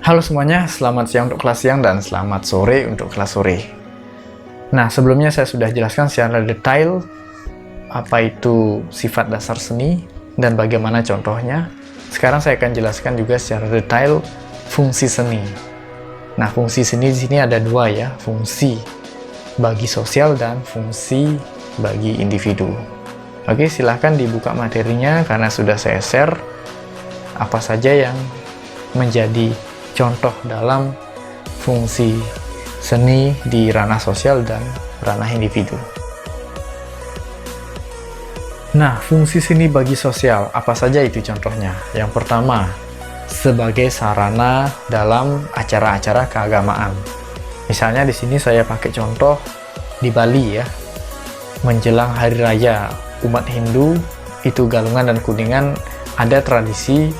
Halo semuanya, selamat siang untuk kelas siang dan selamat sore untuk kelas sore. Nah, sebelumnya saya sudah jelaskan secara detail apa itu sifat dasar seni dan bagaimana contohnya. Sekarang saya akan jelaskan juga secara detail fungsi seni. Nah, fungsi seni di sini ada dua ya, fungsi bagi sosial dan fungsi bagi individu. Oke, silahkan dibuka materinya karena sudah saya share apa saja yang menjadi contoh dalam fungsi seni di ranah sosial dan ranah individu. Nah, fungsi seni bagi sosial, apa saja itu contohnya? Yang pertama, sebagai sarana dalam acara-acara keagamaan. Misalnya di sini saya pakai contoh di Bali ya, menjelang Hari Raya umat Hindu, itu Galungan dan Kuningan ada tradisi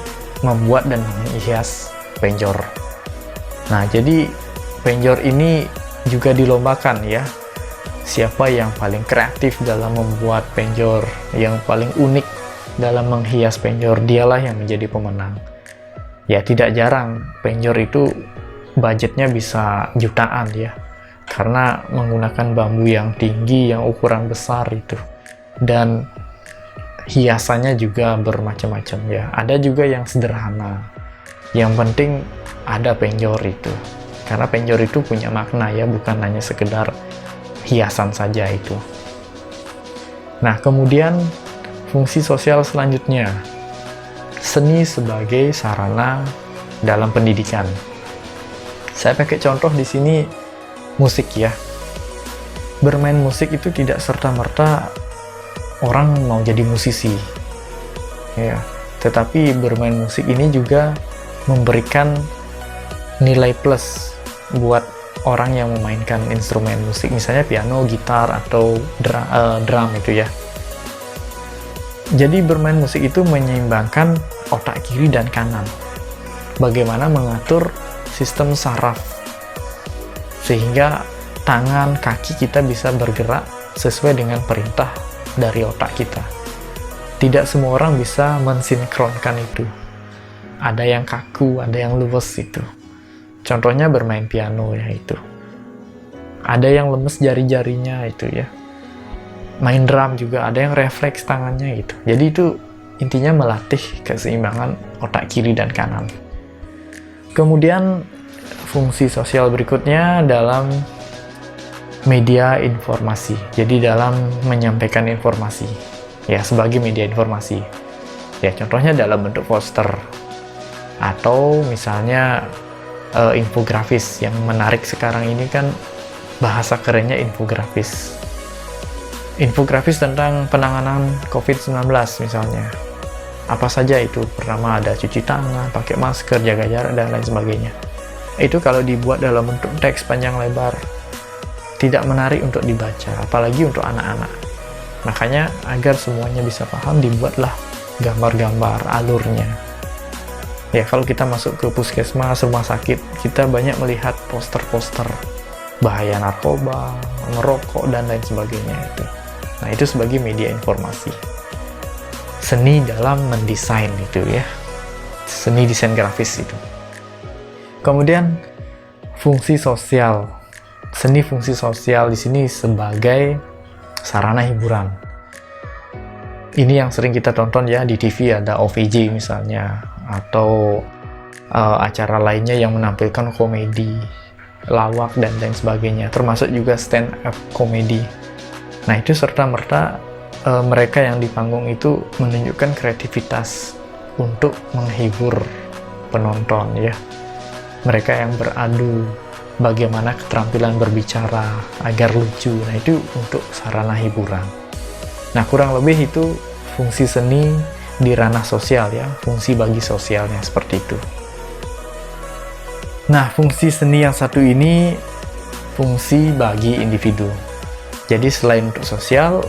membuat dan menghias penjor. Nah, jadi penjor ini juga dilombakan ya. Siapa yang paling kreatif dalam membuat penjor, yang paling unik dalam menghias penjor, dialah yang menjadi pemenang. Ya, tidak jarang penjor itu budgetnya bisa jutaan ya. Karena menggunakan bambu yang tinggi, yang ukuran besar itu. Dan hiasannya juga bermacam-macam ya. Ada juga yang sederhana. Yang penting ada penjor itu. Karena penjor itu punya makna ya, bukan hanya sekedar hiasan saja itu. Nah, kemudian fungsi sosial selanjutnya. Seni sebagai sarana dalam pendidikan. Saya pakai contoh di sini musik ya. Bermain musik itu tidak serta-merta orang mau jadi musisi. Ya, tetapi bermain musik ini juga memberikan nilai plus buat orang yang memainkan instrumen musik, misalnya piano, gitar, atau drum itu ya. Jadi bermain musik itu menyeimbangkan otak kiri dan kanan. Bagaimana mengatur sistem saraf sehingga tangan, kaki kita bisa bergerak sesuai dengan perintah dari otak kita. Tidak semua orang bisa mensinkronkan itu. Ada yang kaku, ada yang luwes itu. Contohnya bermain piano ya itu. Ada yang lemes jari-jarinya itu ya. Main drum juga ada yang refleks tangannya gitu. Jadi itu intinya melatih keseimbangan otak kiri dan kanan. Kemudian fungsi sosial berikutnya dalam media informasi. Jadi dalam menyampaikan informasi. Ya, sebagai media informasi. Ya, contohnya dalam bentuk poster. Atau misalnya infografis yang menarik sekarang ini kan bahasa kerennya infografis. Infografis tentang penanganan COVID-19 misalnya. Apa saja itu, pertama ada cuci tangan, pakai masker, jaga jarak, dan lain sebagainya. Itu kalau dibuat dalam bentuk teks panjang lebar, tidak menarik untuk dibaca, apalagi untuk anak-anak. Makanya agar semuanya bisa paham, dibuatlah gambar-gambar alurnya. Ya, kalau kita masuk ke puskesmas, rumah sakit, kita banyak melihat poster-poster bahaya narkoba, merokok, dan lain sebagainya itu. Nah, itu sebagai media informasi. Seni dalam mendesain itu ya. Seni desain grafis itu. Kemudian fungsi sosial. Seni fungsi sosial di sini sebagai sarana hiburan. Ini yang sering kita tonton ya di TV, ada OVJ misalnya, atau acara lainnya yang menampilkan komedi, lawak, dan lain sebagainya, termasuk juga stand up komedi. Nah, itu serta-merta mereka yang di panggung itu menunjukkan kreativitas untuk menghibur penonton ya. Mereka yang beradu bagaimana keterampilan berbicara agar lucu. Nah, itu untuk sarana hiburan. Nah, kurang lebih itu fungsi seni di ranah sosial ya, fungsi bagi sosialnya seperti itu. Nah, fungsi seni yang satu ini fungsi bagi individu. Jadi selain untuk sosial,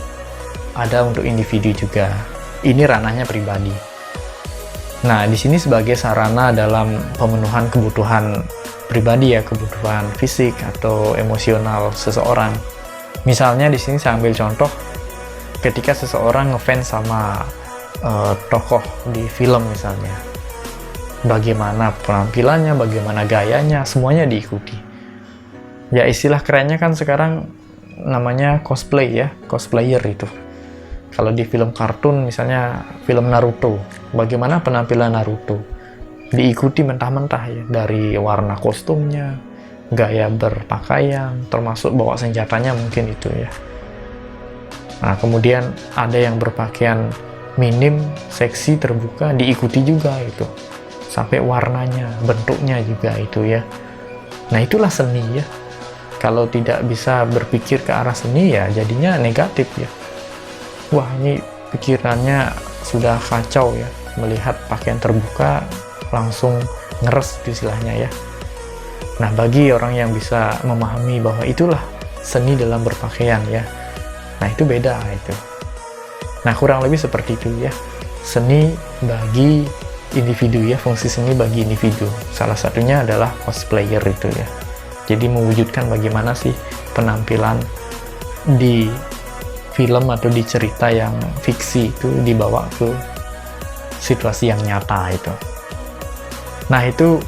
ada untuk individu juga. Ini ranahnya pribadi. Nah, di sini sebagai sarana dalam pemenuhan kebutuhan pribadi ya, kebutuhan fisik atau emosional seseorang. Misalnya di sini saya ambil contoh ketika seseorang ngefans sama tokoh di film misalnya. bagaimana penampilannya, bagaimana gayanya, semuanya diikuti. Ya istilah kerennya kan sekarang namanya cosplay ya, cosplayer itu. Kalau di film kartun misalnya film Naruto, bagaimana penampilan Naruto? Diikuti mentah-mentah ya, dari warna kostumnya, gaya berpakaian, termasuk bawa senjatanya mungkin itu ya. Nah, kemudian ada yang berpakaian minim, seksi, terbuka, diikuti juga itu. Sampai warnanya, bentuknya juga itu ya. Nah, itulah seni ya. Kalau tidak bisa berpikir ke arah seni ya jadinya negatif ya. Wah, ini pikirannya sudah kacau ya. Melihat pakaian terbuka, langsung ngeres istilahnya ya. Nah, bagi orang yang bisa memahami bahwa itulah seni dalam berpakaian ya, nah itu beda itu. Nah, kurang lebih seperti itu ya. Seni bagi individu ya, fungsi seni bagi individu. Salah satunya adalah cosplayer itu ya. Jadi mewujudkan bagaimana sih penampilan di film atau di cerita yang fiksi itu dibawa ke situasi yang nyata itu. Nah, itu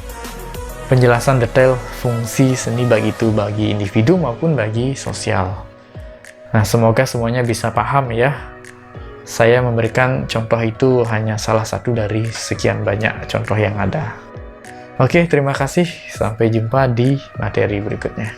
penjelasan detail fungsi seni bagi individu maupun bagi sosial. Nah, semoga semuanya bisa paham ya. Saya memberikan contoh itu hanya salah satu dari sekian banyak contoh yang ada. Oke, terima kasih. Sampai jumpa di materi berikutnya.